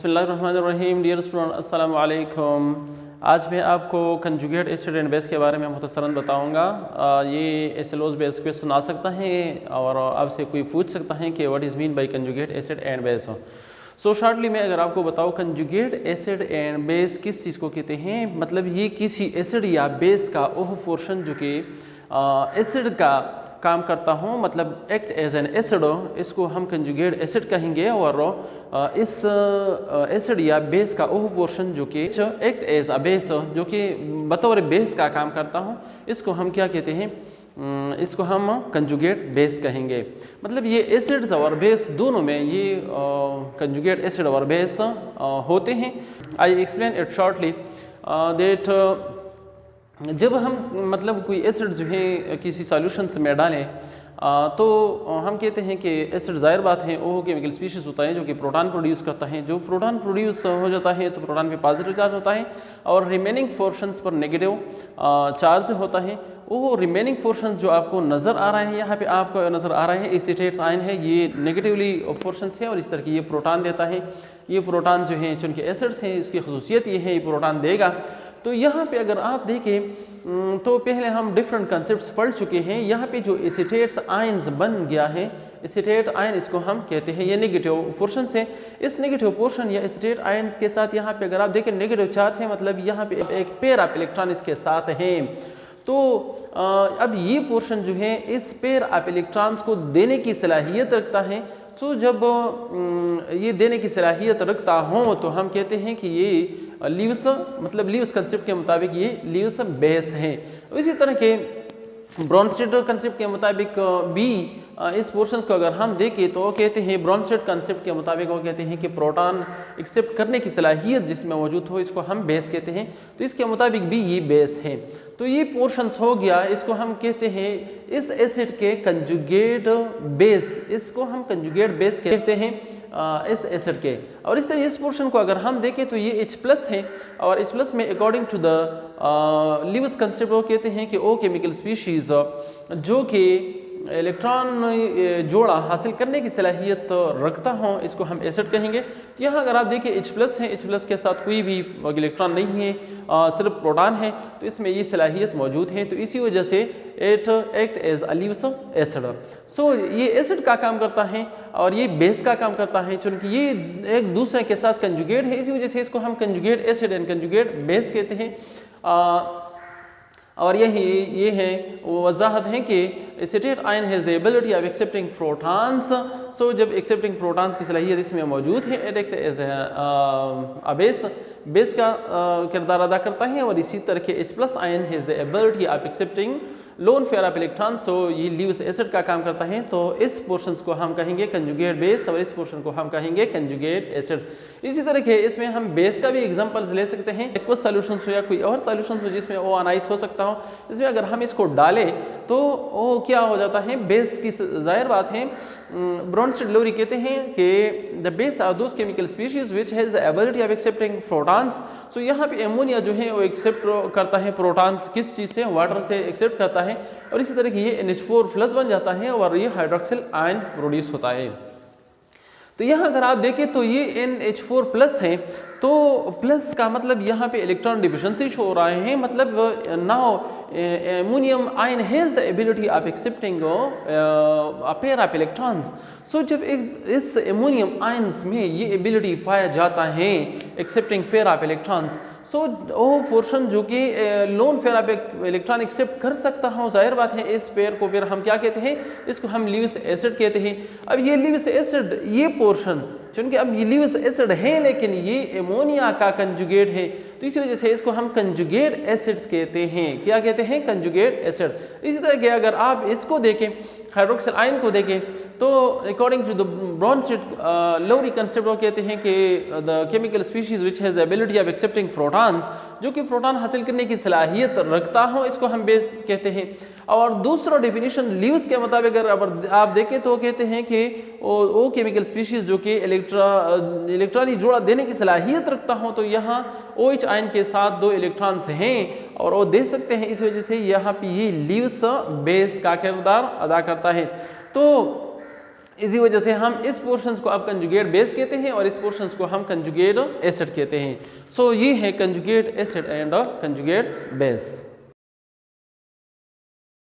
बिस्मिल्लाहिर्रहमानिर्रहीम। Dear student, अस्सलाम वालेकुम। आज मैं आपको कंजुगेट एसिड एंड बेस के बारे में मुख्तसरन बताऊंगा। ये एसएलओज बेस क्वेश्चन आ सकता है और आपसे कोई पूछ सकता है कि what is mean by conjugate acid and base. So shortly मैं अगर आपको बताऊं, कंजुगेट एसिड एंड बेस किस चीज़ को कहते हैं, मतलब ये किसी एसिड या बेस का वह पोर्शन जो कि एसिड का काम करता हूँ, मतलब एक्ट एज एन एसिड, इसको हम कंजुगेट एसिड कहेंगे। और इस एसिड या बेस का वह पोर्शन जो कि एक्ट एज अ बेस, जो कि बतौर बेस का काम करता हूँ, इसको हम क्या कहते हैं, इसको हम कंजुगेट बेस कहेंगे। मतलब ये एसिड्स और बेस दोनों में ये कंजुगेट एसिड और बेस होते हैं। I explain it shortly that जब हम मतलब कोई एसिड जो है किसी सॉल्यूशंस में डालें तो हम कहते हैं कि एसिड ज़ाहिर बात है वो केमिकल स्पीशीज़ होता है जो कि प्रोटॉन प्रोड्यूस करता है। जो प्रोटॉन प्रोड्यूस हो जाता है तो प्रोटॉन पे पॉजिटिव चार्ज होता है और रिमेनिंग पोर्शंस पर नेगेटिव चार्ज होता है। वो रिमेनिंग पोर्शन जो आपको नज़र आ रहा है, यहाँ पे आपको नज़र आ रहा है एसीटेट आयन है, ये नेगेटिवली पोर्शन है और इस तरह की ये प्रोटॉन देता है। ये प्रोटॉन जो है चूँकि एसिड्स हैं, इसकी खसूसियत ये है, ये प्रोटॉन देगा। तो यहाँ पे अगर आप देखें तो पहले हम डिफरेंट कंसेप्ट्स पढ़ चुके हैं। यहाँ पे जो एसीटेट्स आयन्स बन गया है, एसीटेट आयन इसको हम कहते हैं, ये नेगेटिव पोर्शन है। इस नेगेटिव पोर्शन या एसीटेट आयन्स के साथ यहाँ पे अगर आप देखें नेगेटिव चार्ज है, मतलब यहाँ पे एक पेयर ऑफ इलेक्ट्रॉन इसके साथ हैं। तो अब ये पोर्शन जो है इस पेयर ऑफ इलेक्ट्रॉन्स को देने की सलाहियत रखता है। तो जब ये देने की सलाहियत रखता हो तो हम कहते हैं कि ये लीव्स, मतलब लीव्स कंसेप्ट के मुताबिक ये लीव्स बेस है। इसी तरह के ब्रॉन्स्टेड कंसेप्ट के मुताबिक भी इस पोर्शंस को अगर हम देखें तो कहते हैं, ब्रॉन्स्टेड कंसेप्ट के मुताबिक वो कहते हैं कि प्रोटॉन एक्सेप्ट करने की सलाहियत जिसमें मौजूद हो, इसको हम बेस कहते हैं। तो इसके मुताबिक भी ये बेस है। तो ये पोर्शंस हो गया, इसको हम कहते हैं इस एसिड के कंजुगेट बेस, इसको हम कंजुगेट बेस कहते हैं इस एसिड के। और इस तरह इस पोर्शन को अगर हम देखें तो ये H+ है और H+ में according to the Lewis concept वो कहते हैं कि ओ केमिकल स्पीशीज जो कि इलेक्ट्रॉन जोड़ा हासिल करने की सलाहियत रखता हो, इसको हम एसिड कहेंगे। तो यहाँ अगर आप देखिए H+ है, H+ के साथ कोई भी इलेक्ट्रॉन नहीं है, सिर्फ प्रोटॉन है, तो इसमें ये सलाहियत मौजूद है। तो इसी वजह से it act as a Lewis acid. So ये एसिड का काम करता है और ये बेस का काम करता है, चूँकि ये एक दूसरे के साथ कंजुगेट है, इसी वजह से इसको हम conjugate acid and conjugate base कहते हैं। और ये है वो वजाहत है कि acetate ion has the ability of accepting protons. So जब एक्सेप्टिंग प्रोटॉन्स की सलाहियत इसमें मौजूद है, it act as a base का किरदार अदा करता है। और इसी तरह के H+ ion has the ability of accepting lone pair of electron. So ये लीव्स एसिड का काम करता है। तो इस पोर्शंस को हम कहेंगे कंजुगेट बेस और इस पोर्शन को हम कहेंगे कंजुगेट एसिड। इसी तरह के इसमें हम बेस का भी एग्जांपल्स ले सकते हैं, एक्वस सॉल्यूशंस हो या कोई और सॉल्यूशंस हो जिसमें ओ अनाइस हो सकता हो। इसमें अगर हम इसको डालें तो वो क्या हो जाता है, बेस की जाहिर बात है। ब्रॉन्स्टेड लोरी कहते हैं कि the base are those chemical species which has the ability of accepting protons. So यहाँ पे एमोनिया जो है वो एक्सेप्ट करता है प्रोटॉन्स, किस चीज़ से, वाटर से एक्सेप्ट करता है। और इसी तरह की ये NH4+ बन जाता है और ये हाइड्रोक्सिल आयन प्रोड्यूस होता है। तो यहाँ अगर आप देखें तो ये NH4+ है, तो प्लस का मतलब यहाँ पे इलेक्ट्रॉन डिफिशिएंसी शो हो रहे हैं। मतलब now ammonium ion has the ability of accepting a pair of electrons. So जब इस एमोनियम आयन्स में ये एबिलिटी पाया जाता है accepting pair of electrons, so वो पोर्शन जो कि lone pair of electron accept कर सकता हो, जाहिर बात है इस पेयर को फिर हम क्या कहते हैं, इसको हम लीव्स एसिड कहते हैं। अब ये लीव्स एसिड, ये पोर्शन चूँकि अब ये लीव्स एसिड है लेकिन ये एमोनिया का कंजुगेट है, तो इसी वजह से इसको हम कंजुगेट एसिड्स कहते हैं। क्या कहते हैं, कंजुगेट एसिड। इसी तरह के अगर आप इसको देखें, हाइड्रोक्सिल आयन को देखें, तो according to the Bronsted Lowry concept वो कहते हैं कि the chemical species which has the ability of accepting protons, जो कि प्रोटॉन हासिल करने की सलाहियत रखता हो, इसको हम बेस कहते हैं। और दूसरा डेफिनेशन लीव्स के मुताबिक अगर आप देखें तो कहते हैं कि वो केमिकल स्पीशीज जो कि इलेक्ट्रॉनिक जोड़ा देने की सलाहियत रखता हो, तो यहाँ OH आयन के साथ 2 इलेक्ट्रॉन्स हैं और वो दे सकते हैं। इस वजह से यहाँ पे ये लीव्स बेस का किरदार अदा करता है। तो इसी वजह से हम इस पोर्शंस को अब कंजुगेट बेस कहते हैं और इस पोर्शंस को हम कंजुगेट एसिड कहते हैं। सो ये है conjugate acid and conjugate base.